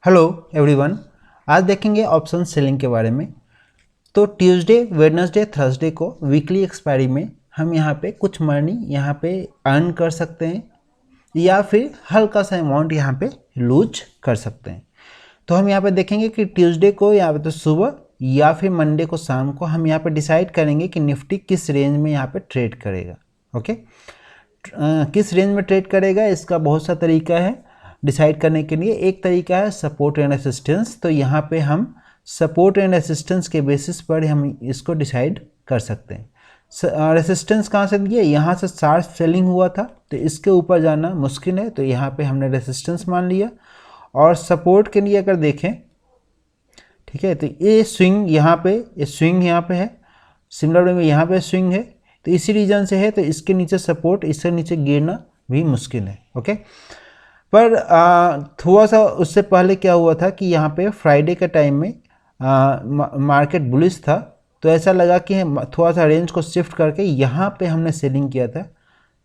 Hello everyone. आज देखेंगे option selling के बारे में। तो ट्यूसडे, वेडनेसडे, थर्सडे को वीकली एक्सपायरी में हम यहाँ पे कुछ मनी यहाँ पे अर्न कर सकते हैं या फिर हल्का सा अमाउंट यहाँ पे लूज कर सकते हैं। तो हम यहाँ पे देखेंगे कि ट्यूसडे को यहाँ पे तो सुबह या फिर मंडे को शाम को हम यहाँ पे डिसाइड करेंगे कि निफ्टी किस रेंज में यहाँ पे ट्रेड करेगा। ओके, किस रेंज में ट्रेड करेगा इसका बहुत सा तरीका है डिसाइड करने के लिए। एक तरीका है सपोर्ट एंड रेसिस्टेंस। तो यहाँ पे हम सपोर्ट एंड रेसिस्टेंस के बेसिस पर हम इसको डिसाइड कर सकते हैं। रेसिस्टेंस कहाँ से दिए, यहाँ से शार्प सेलिंग हुआ था तो इसके ऊपर जाना मुश्किल है, तो यहाँ पे हमने रेसिस्टेंस मान लिया। और सपोर्ट के लिए अगर देखें, ठीक है, तो ये स्विंग यहाँ पे, ये स्विंग यहाँ पे है, सिमिलर वे में यहाँ पे स्विंग है, तो इसी रीजन से है, तो इसके नीचे सपोर्ट, इससे नीचे गिरना भी मुश्किल है। ओके, पर थोड़ा सा उससे पहले क्या हुआ था कि यहाँ पे फ्राइडे के टाइम में मार्केट बुलिश था, तो ऐसा लगा कि थोड़ा सा रेंज को शिफ्ट करके यहाँ पे हमने सेलिंग किया था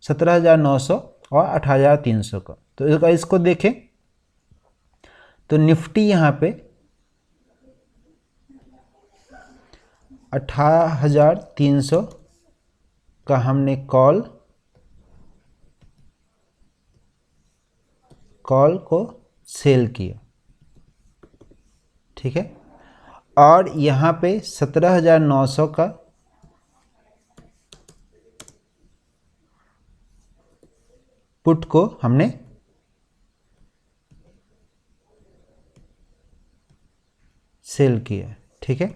17,900 और 18,300 का। तो अगर इसको देखें तो निफ्टी यहाँ पे 18,300 का हमने कॉल को सेल किया, ठीक है, और यहाँ पे 17,900 का पुट को हमने सेल किया, ठीक है,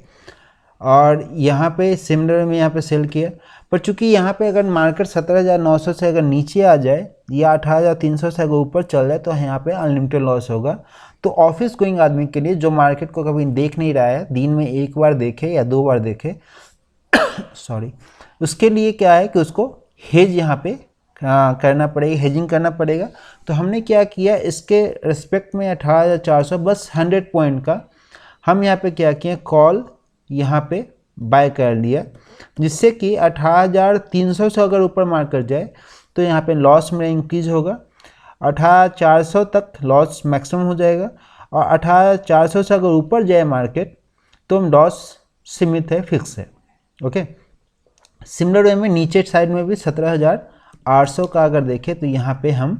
और यहाँ पे सिमिलर में यहाँ पे सेल किया। पर चूंकि यहाँ पे अगर मार्केट 17,900 से अगर नीचे आ जाए या 18,300 से अगर ऊपर चल जाए तो यहाँ पे अनलिमिटेड लॉस होगा। तो ऑफिस गोइंग आदमी के लिए जो मार्केट को कभी देख नहीं रहा है, दिन में एक बार देखे या दो बार देखे सॉरी, उसके लिए क्या है कि उसको हेज यहाँ पे करना पड़ेगा, हेजिंग करना पड़ेगा। तो हमने क्या किया, इसके रिस्पेक्ट में 18,400 बस 100 पॉइंट का हम यहाँ पे क्या किए, कॉल यहाँ पे बाय कर लिया, जिससे कि 18,300 से अगर ऊपर मार्केट जाए तो यहाँ पे लॉस में इंक्रीज होगा, 18,400 तक लॉस मैक्सिमम हो जाएगा, और 18,400 से अगर ऊपर जाए मार्केट तो लॉस सीमित है, फिक्स है। ओके, सिमिलर वे में नीचे साइड में भी 17,800 का अगर देखें तो यहाँ पे हम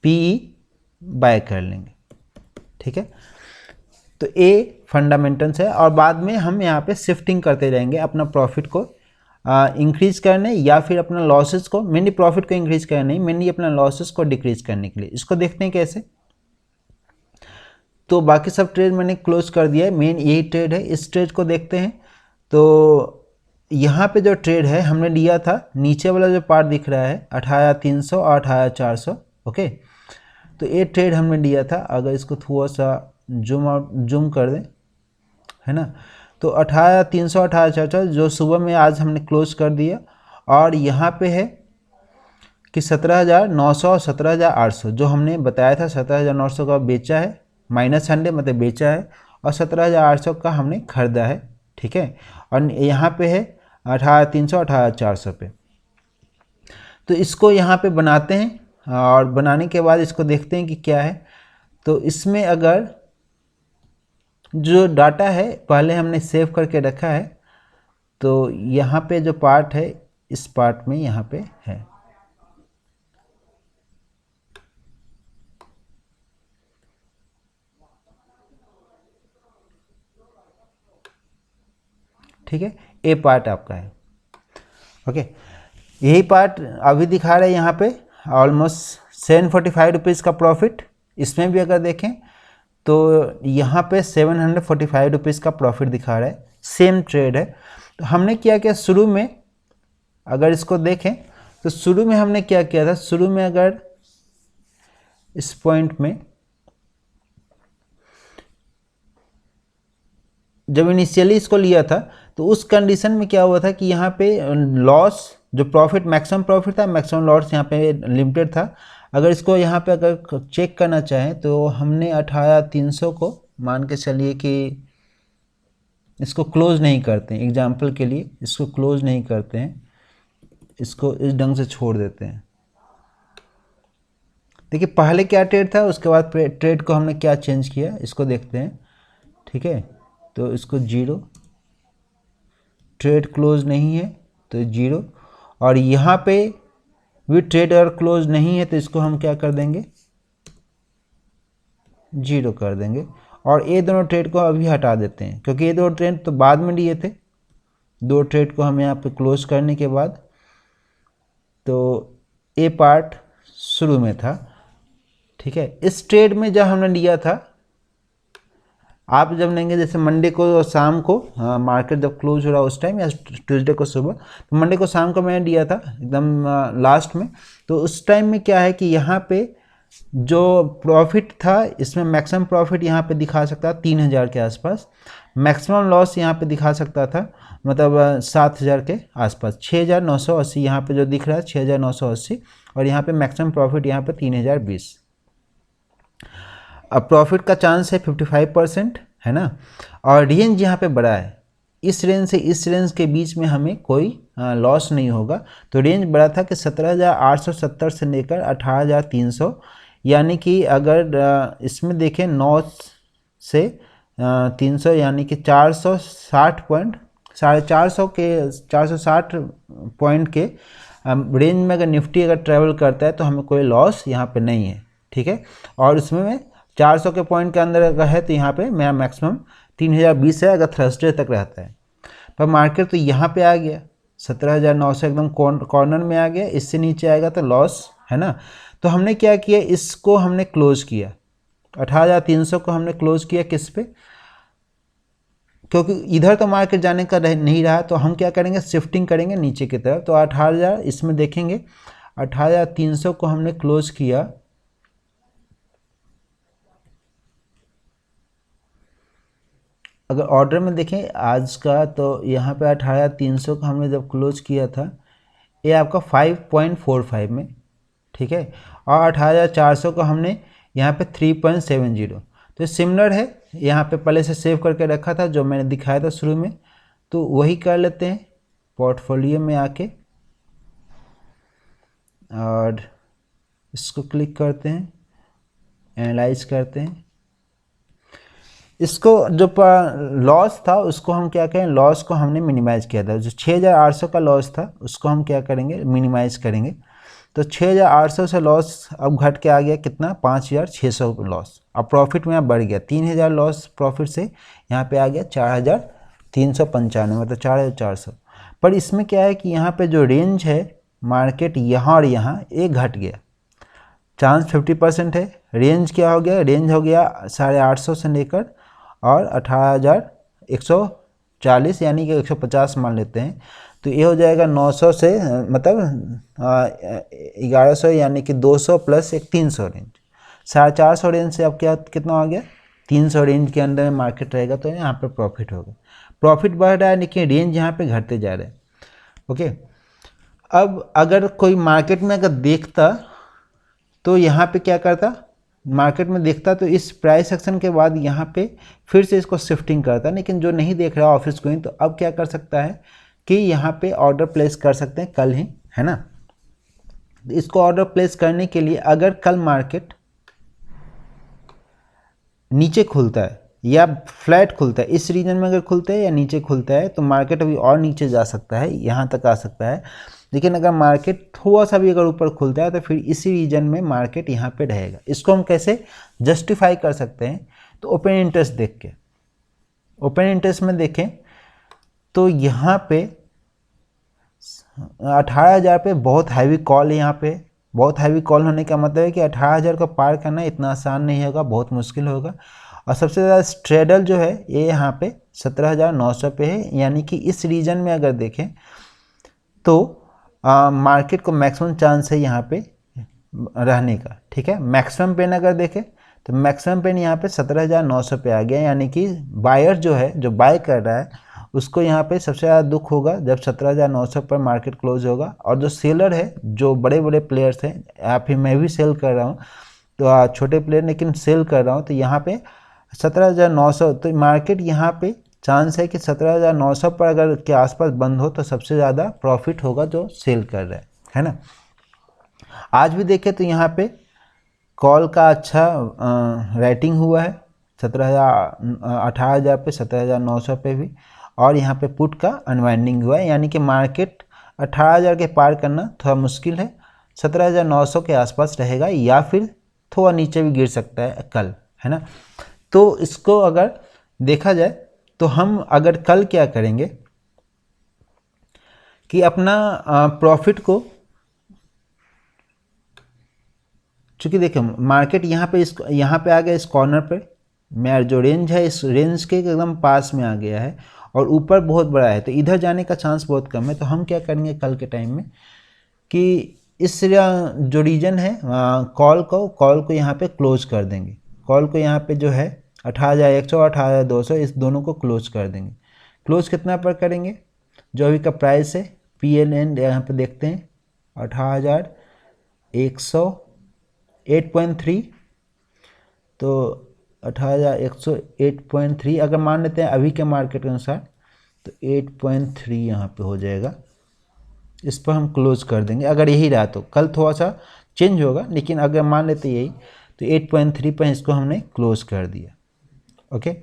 पीई बाय कर लेंगे, ठीक है। तो ए फंडामेंटल्स है, और बाद में हम यहाँ पे शिफ्टिंग करते रहेंगे अपना प्रॉफिट को इंक्रीज करने या फिर अपना लॉसेस को, मेनली प्रॉफिट को इंक्रीज करने नहीं, मेनली अपना लॉसेस को डिक्रीज करने के लिए। इसको देखते हैं कैसे। तो बाकी सब ट्रेड मैंने क्लोज कर दिया है, मेन यही ट्रेड है। इस ट्रेड को देखते हैं। तो यहाँ पे जो ट्रेड है हमने लिया था, नीचे वाला जो पार्ट दिख रहा है 18,300 और 18,400। ओके, तो ये ट्रेड हमने लिया था। अगर इसको थोड़ा सा जूम कर दें, है ना, तो 18,300 18,400 जो सुबह में आज हमने क्लोज कर दिया। और यहाँ पे है कि 17,900 और 17,800 जो हमने बताया था, 17,900 का बेचा है, -100 मतलब बेचा है, और 17,800 का हमने खरीदा है, ठीक है। और यहाँ पे है 18,300 18,400 पे। तो इसको यहाँ पे बनाते हैं, और बनाने के बाद इसको देखते हैं कि क्या है। तो इसमें अगर जो डाटा है पहले हमने सेव करके रखा है, तो यहाँ पे जो पार्ट है इस पार्ट में यहाँ पे है, ठीक है, ए पार्ट आपका है। ओके, यही पार्ट अभी दिखा रहा है यहाँ पे ऑलमोस्ट 745 रुपीज़ का प्रॉफिट। इसमें भी अगर देखें तो यहाँ पे 745 रुपीज़ का प्रॉफिट दिखा रहा है, सेम ट्रेड है। तो हमने क्या किया शुरू में, अगर इसको देखें तो शुरू में हमने क्या किया था, शुरू में अगर इस पॉइंट में जब इनिशियली इसको लिया था तो उस कंडीशन में क्या हुआ था कि यहाँ पे लॉस, जो प्रॉफिट मैक्सिमम प्रॉफिट था, मैक्सिमम लॉस यहाँ पे लिमिटेड था। अगर इसको यहाँ पे अगर चेक करना चाहें तो हमने 18,300 को मान के चलिए कि इसको क्लोज नहीं करते हैं, एग्जाम्पल के लिए इसको क्लोज नहीं करते हैं, इसको इस ढंग से छोड़ देते हैं, देखिए पहले क्या ट्रेड था, उसके बाद ट्रेड को हमने क्या चेंज किया, इसको देखते हैं। ठीक है, तो इसको 0, ट्रेड क्लोज नहीं है तो 0, और यहाँ पे भी ट्रेड अगर क्लोज नहीं है तो इसको हम क्या कर देंगे, 0 कर देंगे। और ये दोनों ट्रेड को अभी हटा देते हैं, क्योंकि ये दो ट्रेड तो बाद में लिए थे, दो ट्रेड को हम यहाँ पे क्लोज करने के बाद, तो ये पार्ट शुरू में था। ठीक है, इस ट्रेड में जब हमने लिया था, आप जब लेंगे जैसे मंडे को शाम को, मार्केट जब क्लोज हो रहा उस टाइम, या ट्यूसडे को सुबह, तो मंडे को शाम को मैंने लिया था एकदम लास्ट में। तो उस टाइम में क्या है कि यहाँ पे जो प्रॉफिट था, इसमें मैक्सिमम प्रॉफिट यहाँ पे दिखा सकता था 3000 के आसपास, मैक्सिमम लॉस यहाँ पे दिखा सकता था मतलब 7000 के आसपास, 6980 यहाँ पे जो दिख रहा है 6980, और यहाँ पे मैक्सिमम प्रॉफिट यहाँ पे 3020। अब प्रॉफिट का चांस है 55%, है ना। और रेंज यहाँ पे बड़ा है, इस रेंज से इस रेंज के बीच में हमें कोई लॉस नहीं होगा। तो रेंज बड़ा था कि 17870 से लेकर 18300, यानी कि अगर इसमें देखें 9 से 300, यानी कि 460 पॉइंट, 450 के 460 पॉइंट के रेंज में अगर निफ्टी अगर ट्रेवल करता है तो हमें कोई लॉस यहाँ पे नहीं है। ठीक है, और इसमें मैं 400 के पॉइंट के अंदर अगर है तो यहाँ पे मेरा मैक्सिमम 3020 है अगर थर्सडे तक रहता है। पर मार्केट तो यहाँ पे आ गया 17900, एकदम कॉर्नर में आ गया, इससे नीचे आएगा तो लॉस है ना। तो हमने क्या किया, इसको हमने क्लोज किया, 18300 को हमने क्लोज किया किस पे, क्योंकि इधर तो मार्केट जाने का नहीं रहा, तो हम क्या करेंगे, शिफ्टिंग करेंगे नीचे की तरफ। तो 18000 इसमें देखेंगे, 18300 को हमने क्लोज किया, अगर ऑर्डर में देखें आज का, तो यहाँ पे 18300 को हमने जब क्लोज किया था, ये आपका 5.45 में। ठीक है, और 18400 को हमने यहाँ पे 3.70, तो सिमिलर है, यहाँ पे पहले से सेव करके रखा था जो मैंने दिखाया था शुरू में, तो वही कर लेते हैं पोर्टफोलियो में आके, और इसको क्लिक करते हैं, एनालाइज करते हैं। इसको जो लॉस था उसको हम क्या करें, लॉस को हमने मिनिमाइज़ किया था, जो 6800 का लॉस था उसको हम क्या करेंगे, मिनिमाइज़ करेंगे। तो 6800 से लॉस अब घट के आ गया कितना, 5600 लॉस। अब प्रॉफिट में बढ़ गया, 3000 लॉस प्रॉफिट से यहाँ पे आ गया 4395, मतलब 4400। पर इसमें क्या है कि यहाँ पे जो रेंज है मार्केट यहाँ और यहाँ, एक घट गया, चांस 50% है। रेंज क्या हो गया, रेंज हो गया 850 से लेकर और 18140, यानी कि 150 मान लेते हैं, तो ये हो जाएगा 900 से मतलब 1100, यानी कि 200 प्लस एक 300 रेंज, 450 रेंज से अब क्या कितना हो गया, 300 रेंज के अंदर में मार्केट रहेगा, तो यहाँ पे प्रॉफिट होगा। प्रॉफिट बढ़ रहा है लेकिन रेंज यहाँ पे घटते जा रहे हैं। ओके, अब अगर कोई मार्केट में अगर देखता तो यहाँ पे क्या करता, मार्केट में देखता तो इस प्राइस एक्शन के बाद यहाँ पे फिर से इसको शिफ्टिंग करता, लेकिन जो नहीं देख रहा ऑफिस गोइंग, तो अब क्या कर सकता है कि यहाँ पे ऑर्डर प्लेस कर सकते हैं कल ही, है ना। इसको ऑर्डर प्लेस करने के लिए अगर कल मार्केट नीचे खुलता है या फ्लैट खुलता है, इस रीजन में अगर खुलता है या नीचे खुलता है, तो मार्केट अभी और नीचे जा सकता है, यहाँ तक आ सकता है। लेकिन अगर मार्केट थोड़ा सा भी अगर ऊपर खुलता है तो फिर इसी रीजन में मार्केट यहाँ पे रहेगा। इसको हम कैसे जस्टिफाई कर सकते हैं, तो ओपन इंटरेस्ट देख के, ओपन इंटरेस्ट में देखें तो यहाँ पे 18000 पे बहुत हैवी कॉल है, यहाँ पे बहुत हैवी कॉल होने का मतलब है कि 18000 को पार करना इतना आसान नहीं होगा, बहुत मुश्किल होगा। और सबसे ज़्यादा स्ट्रेडल जो है ये यहाँ पे 17900 पे है, यानी कि इस रीजन में अगर देखें तो मार्केट को मैक्सिमम चांस है यहाँ पे रहने का। ठीक है, मैक्सिमम पेन अगर देखें तो मैक्सिमम पेन यहाँ पे 17900 पे आ गया, यानी कि बायर जो है, जो बाय कर रहा है, उसको यहाँ पे सबसे ज़्यादा दुख होगा जब 17900 पर मार्केट क्लोज होगा। और जो सेलर है, जो बड़े बड़े प्लेयर्स हैं, या फिर मैं भी सेल कर रहा हूँ, तो छोटे प्लेयर लेकिन सेल कर रहा हूँ, तो यहाँ पे 17900, तो मार्केट यहाँ पे चांस है कि 17900 पर अगर के आसपास बंद हो तो सबसे ज़्यादा प्रॉफिट होगा जो सेल कर रहा है ना। आज भी देखें तो यहाँ पे कॉल का अच्छा रेटिंग हुआ है 18,000 पे, 17,900 पे भी, और यहाँ पे पुट का अनवाइंडिंग हुआ है, यानी कि मार्केट 18,000 के पार करना थोड़ा मुश्किल है, 17,900 के आसपास रहेगा या फिर थोड़ा नीचे भी गिर सकता है कल, है ना। तो इसको अगर देखा जाए तो हम अगर कल क्या करेंगे कि अपना प्रॉफिट को, चूँकि देखिए मार्केट यहाँ पे आ गया, इस कॉर्नर पे मेरा जो रेंज है इस रेंज के एकदम पास में आ गया है और ऊपर बहुत बड़ा है, तो इधर जाने का चांस बहुत कम है। तो हम क्या करेंगे कल के टाइम में कि इस जो रीजन है कॉल को यहाँ पे क्लोज कर देंगे। कॉल को यहाँ पे जो है 18,100 18,200 इस दोनों को क्लोज कर देंगे। क्लोज कितना पर करेंगे, जो अभी का प्राइस है PLN यहाँ पे देखते हैं 18,108.3, तो 18,108.3 अगर मान लेते हैं अभी के मार्केट के अनुसार तो 8.3 यहाँ पे हो जाएगा। इस पर हम क्लोज कर देंगे। अगर यही रहा तो कल थोड़ा सा चेंज होगा, लेकिन अगर मान लेते यही तो 8.3 पर इसको हमने क्लोज कर दिया। ओके,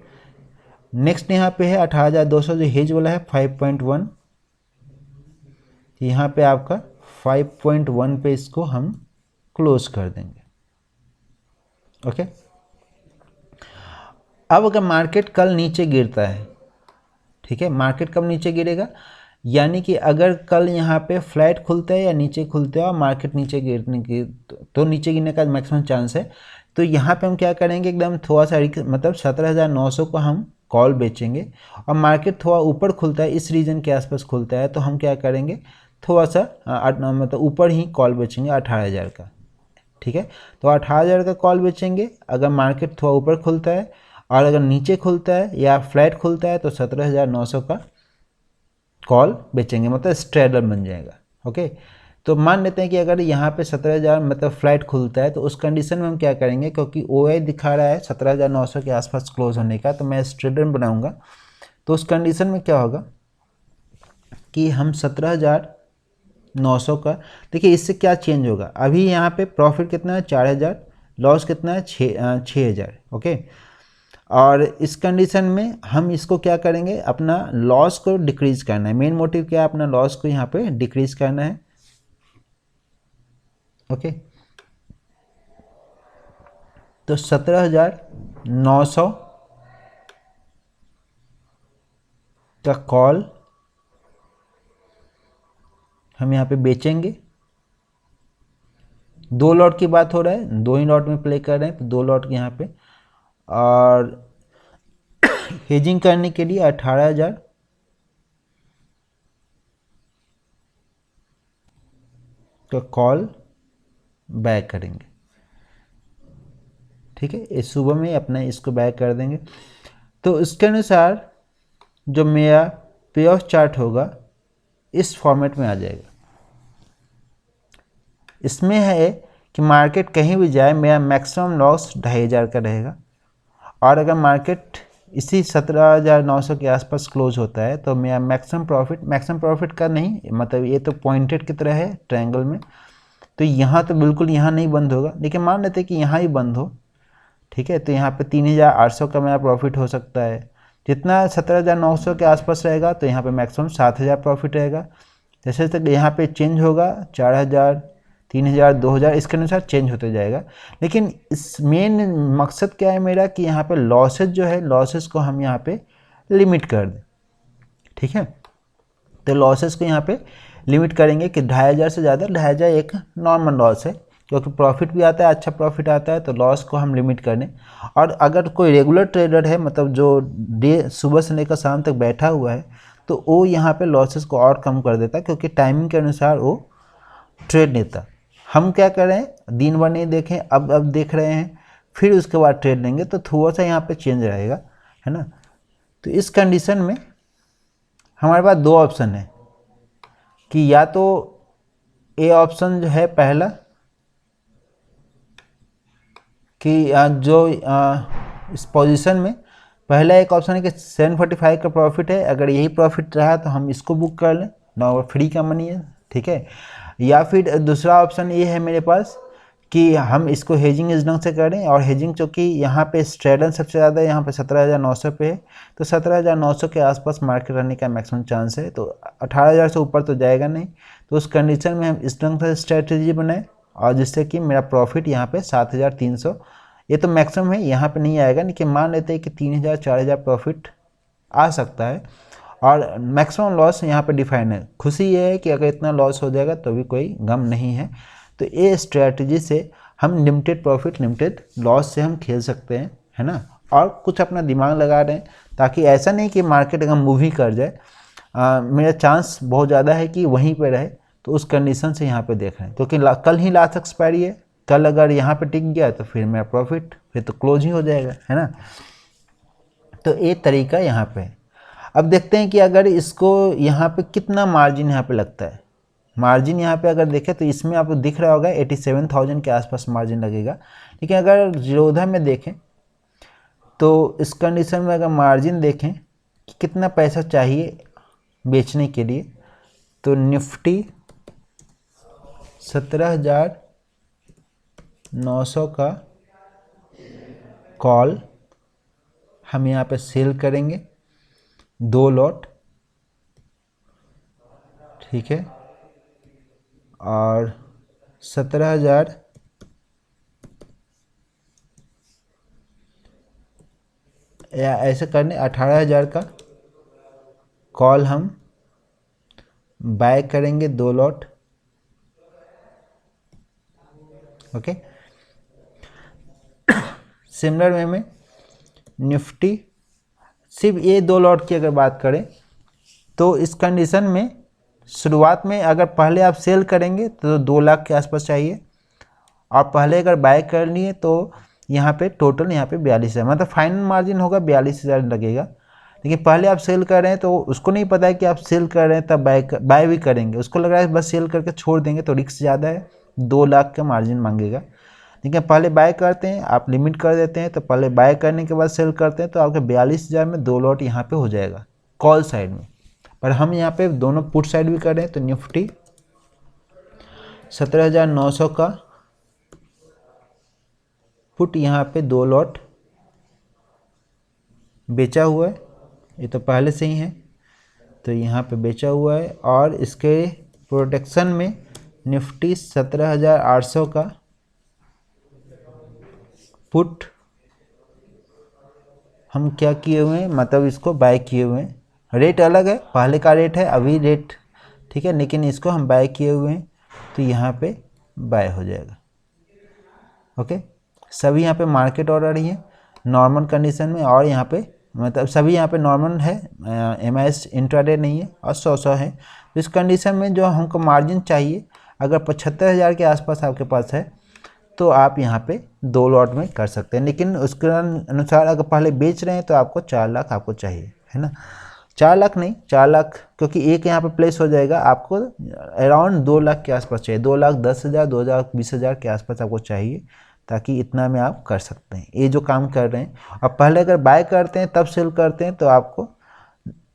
नेक्स्ट यहाँ पे है 18,200 जो हेज वाला है 5.1, यहाँ पे आपका 5.1 पे इसको हम क्लोज कर देंगे। ओके, अब अगर मार्केट कल नीचे गिरता है, ठीक है, मार्केट कब नीचे गिरेगा, यानी कि अगर कल यहाँ पे फ्लैट खुलता है या नीचे खुलता है और मार्केट नीचे गिरने की तो नीचे गिरने का मैक्सिमम चांस है, तो यहाँ पे हम क्या करेंगे एकदम थोड़ा सा मतलब 17,900 को हम कॉल बेचेंगे और मार्केट थोड़ा ऊपर खुलता है, इस रीजन के आसपास खुलता है, तो हम क्या करेंगे थोड़ा सा मतलब ऊपर ही कॉल बेचेंगे 18,000 का। ठीक है, तो 18,000 का कॉल बेचेंगे अगर मार्केट थोड़ा ऊपर खुलता है, और अगर नीचे खुलता है या फ्लैट खुलता है तो 17,900 का कॉल बेचेंगे, मतलब स्ट्रेडर बन जाएगा। ओके, तो मान लेते हैं कि अगर यहाँ पे 17,000 मतलब फ्लैट खुलता है, तो उस कंडीशन में हम क्या करेंगे, क्योंकि OI दिखा रहा है 17,900 के आसपास क्लोज होने का, तो मैं स्ट्रेडर बनाऊंगा। तो उस कंडीशन में क्या होगा कि हम 17,900 का, देखिए इससे क्या चेंज होगा, अभी यहाँ पे प्रॉफिट कितना है 4,000, लॉस कितना है 6,000। ओके, और इस कंडीशन में हम इसको क्या करेंगे, अपना लॉस को डिक्रीज करना है। मेन मोटिव क्या है, अपना लॉस को यहाँ पे डिक्रीज करना है। ओके, तो 17,900 का कॉल हम यहाँ पे बेचेंगे। 2 लॉट की बात हो रहा है, 2 ही लॉट में प्ले कर रहे हैं, तो 2 लॉट यहाँ पे, और हेजिंग करने के लिए 18,000 का कॉल बैक करेंगे। ठीक है, इस सुबह में अपना इसको बैक कर देंगे। तो इसके अनुसार जो मेरा पे ऑफ चार्ट होगा इस फॉर्मेट में आ जाएगा। इसमें है कि मार्केट कहीं भी जाए मेरा मैक्सिमम लॉस 2,500 का रहेगा, और अगर मार्केट इसी 17,900 के आसपास क्लोज होता है तो मेरा मैक्सिमम प्रॉफिट का नहीं, मतलब ये तो पॉइंटेड की तरह है ट्रायंगल में, तो यहाँ तो बिल्कुल यहाँ नहीं बंद होगा, लेकिन मान लेते हैं कि यहाँ ही बंद हो। ठीक है, तो यहाँ पे 3,800 का मेरा प्रॉफिट हो सकता है। जितना 17,900 के आसपास रहेगा तो यहाँ पे मैक्सिमम 7,000 प्रॉफिट रहेगा। जैसे तक यहाँ पे चेंज होगा 4,000 3,000 2,000 इसके अनुसार चेंज होते जाएगा। लेकिन इस मेन मकसद क्या है मेरा कि यहाँ पे लॉसेज जो है, लॉसेज को हम यहाँ पे लिमिट कर दें। ठीक है, तो लॉसेज को यहाँ पे लिमिट करेंगे कि 2,500 से ज़्यादा, 2,500 एक नॉर्मल लॉस है, क्योंकि प्रॉफिट भी आता है, अच्छा प्रॉफिट आता है, तो लॉस को हम लिमिट कर दें। और अगर कोई रेगुलर ट्रेडर है, मतलब जो डे सुबह से लेकर शाम तक बैठा हुआ है, तो वो यहाँ पे लॉसेस को और कम कर देता, क्योंकि टाइमिंग के अनुसार वो ट्रेड लेता। हम क्या कर रहे हैं, दिन भर नहीं देखें, अब देख रहे हैं, फिर उसके बाद ट्रेड लेंगे, तो थोड़ा सा यहाँ पे चेंज रहेगा, है ना। तो इस कंडीशन में हमारे पास 2 ऑप्शन है कि या तो ए ऑप्शन जो है पहला कि जो इस पोजीशन में पहला एक ऑप्शन है कि 745 का प्रॉफिट है, अगर यही प्रॉफिट रहा तो हम इसको बुक कर लें, नॉर्मल फ्री का मनी है। ठीक है, या फिर दूसरा ऑप्शन ये है मेरे पास कि हम इसको हेजिंग इस ढंग से करें, और हेजिंग चूँकि यहाँ पे स्ट्रेडन सबसे ज़्यादा है, यहाँ पे 17,900 पे है, तो 17,900 के आसपास मार्केट रहने का मैक्सिमम चांस है। तो 18,000 से ऊपर तो जाएगा नहीं। तो उस कंडीशन में हम इस ढंग से स्ट्रेटजी बनाए, और जिससे कि मेरा प्रॉफिट यहाँ पे 7,300, ये तो मैक्सिमम है, यहाँ पे नहीं आएगा, लेकिन मान लेते हैं कि 3,000 4,000 प्रॉफिट आ सकता है। और मैक्सिमम लॉस यहाँ पे डिफाइन है। खुशी ये है कि अगर इतना लॉस हो जाएगा तो भी कोई गम नहीं है। तो ये स्ट्रेटजी से हम लिमिटेड प्रॉफिट लिमिटेड लॉस से हम खेल सकते हैं, है ना। और कुछ अपना दिमाग लगा रहे हैं, ताकि ऐसा नहीं कि मार्केट अगर मूव ही कर जाए, मेरा चांस बहुत ज़्यादा है कि वहीं पे रहे। तो उस कंडीशन से यहाँ पे देख रहे हैं, क्योंकि कल ही लास्ट एक्सपायरी है। कल अगर यहाँ पे टिक गया तो फिर मेरा प्रॉफिट फिर तो क्लोज ही हो जाएगा, है ना। तो ये तरीका यहाँ पे है। अब देखते हैं कि अगर इसको यहाँ पे कितना मार्जिन यहाँ पे लगता है। मार्जिन यहाँ पे अगर देखें तो इसमें आपको दिख रहा होगा 87,000 के आसपास मार्जिन लगेगा। लेकिन अगर जीरोधा में देखें तो इस कंडीशन में अगर मार्जिन देखें कि कितना पैसा चाहिए बेचने के लिए, तो निफ्टी 17,900 का कॉल हम यहाँ पे सेल करेंगे 2 लॉट, ठीक है। और 17,000 या ऐसे करने 18,000 का कॉल हम बाय करेंगे 2 लॉट, ओके। सिमिलर वे में निफ्टी सिर्फ ये 2 लॉट की अगर बात करें तो इस कंडीशन में शुरुआत में अगर पहले आप सेल करेंगे तो 2 लाख के आसपास चाहिए, और पहले अगर बाय कर लिए तो यहाँ पे टोटल यहाँ पे 42,000, मतलब फाइनल मार्जिन होगा 42,000 लगेगा। लेकिन पहले आप सेल कर रहे हैं तो उसको नहीं पता है कि आप सेल कर रहे हैं तब बाय भी करेंगे, उसको लग रहा है बस सेल करके छोड़ देंगे तो रिस्क ज़्यादा है, 2 लाख का मार्जिन मांगेगा। लेकिन पहले बाय करते हैं, आप लिमिट कर देते हैं, तो पहले बाय करने के बाद सेल करते हैं तो आपके 42,000 में 2 लॉट यहाँ पे हो जाएगा कॉल साइड में। पर हम यहाँ पे दोनों पुट साइड भी कर रहे हैं, तो निफ्टी 17,900 का पुट यहाँ पे 2 लॉट बेचा हुआ है, ये तो पहले से ही है, तो यहाँ पे बेचा हुआ है। और इसके प्रोटेक्शन में निफ्टी 17,800 का पुट हम क्या किए हुए हैं, मतलब इसको बाय किए हुए हैं। रेट अलग है, पहले का रेट है अभी रेट, ठीक है, लेकिन इसको हम बाय किए हुए हैं तो यहाँ पे बाय हो जाएगा, ओके। सभी यहाँ पे मार्केट ऑर्डर ही है नॉर्मल कंडीशन में, और यहाँ पे मतलब सभी यहाँ पे नॉर्मल है, MIS इंट्राडे नहीं है, और 100 है। तो इस कंडीशन में जो हमको मार्जिन चाहिए अगर 75,000 के आसपास आपके पास है तो आप यहाँ पे 2 लॉट में कर सकते हैं। लेकिन उसके अनुसार अगर पहले बेच रहे हैं तो आपको 4 लाख आपको चाहिए, है ना। 4 लाख नहीं, 4 लाख, क्योंकि एक यहाँ पे प्लेस हो जाएगा, आपको अराउंड 2 लाख के आसपास चाहिए, 2,10,000 2,20,000 के आसपास आपको चाहिए, ताकि इतना में आप कर सकते हैं ये जो काम कर रहे हैं। और पहले अगर बाय करते हैं तब सेल करते हैं तो आपको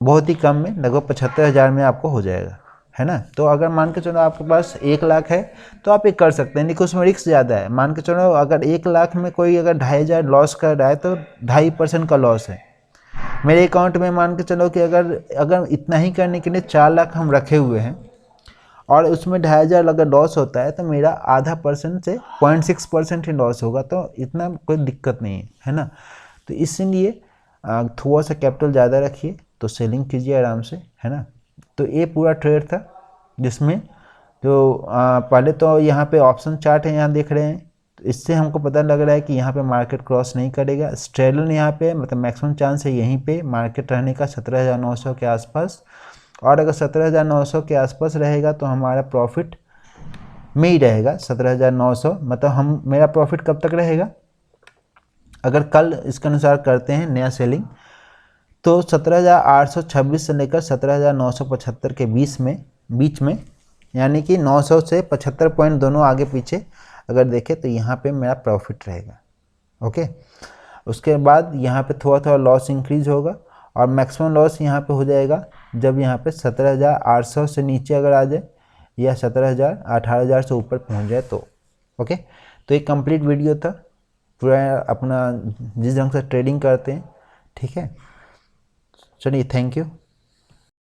बहुत ही कम में लगभग 75,000 में आपको हो जाएगा, है ना। तो अगर मान के चलो आपके पास 1 लाख है तो आप ये कर सकते हैं, लेकिन उसमें रिस्क ज़्यादा है। मान के चलो अगर 1 लाख में कोई अगर 2,500 लॉस कर रहा है तो 2.5% का लॉस है। मेरे अकाउंट में मान के चलो कि अगर इतना ही करने के लिए 4 लाख हम रखे हुए हैं और उसमें 2,500 अगर लॉस होता है तो मेरा आधा % से 0.6% ही लॉस होगा, तो इतना कोई दिक्कत नहीं है ना। तो इसलिए थोड़ा सा कैपिटल ज़्यादा रखिए तो सेलिंग कीजिए आराम से, है ना। तो ये पूरा ट्रेड था जिसमें जो पहले तो यहाँ पे ऑप्शन चार्ट है, यहाँ देख रहे हैं, तो इससे हमको पता लग रहा है कि यहाँ पे मार्केट क्रॉस नहीं करेगा। स्ट्रेडल यहाँ पे मतलब मैक्सिमम चांस है यहीं पे मार्केट रहने का 17,900 के आसपास, और अगर 17,900 के आसपास रहेगा तो हमारा प्रॉफिट में ही रहेगा 17,900। मतलब मेरा प्रॉफिट कब तक रहेगा, अगर कल इसके अनुसार करते हैं नया सेलिंग तो 17,826 से लेकर 17,975 के बीच में यानी कि 900 से 75 पॉइंट दोनों आगे पीछे अगर देखें तो यहाँ पे मेरा प्रॉफिट रहेगा, ओके। उसके बाद यहाँ पे थोड़ा थोड़ा लॉस इंक्रीज होगा और मैक्सिमम लॉस यहाँ पे हो जाएगा जब यहाँ पे 17,800 से नीचे अगर आ जाए या 17,000 18,000 से ऊपर पहुँच जाए तो, ओके। तो एक कंप्लीट वीडियो था, पूरा अपना जिस ढंग से ट्रेडिंग करते हैं। ठीक है, चलिए, थैंक यू।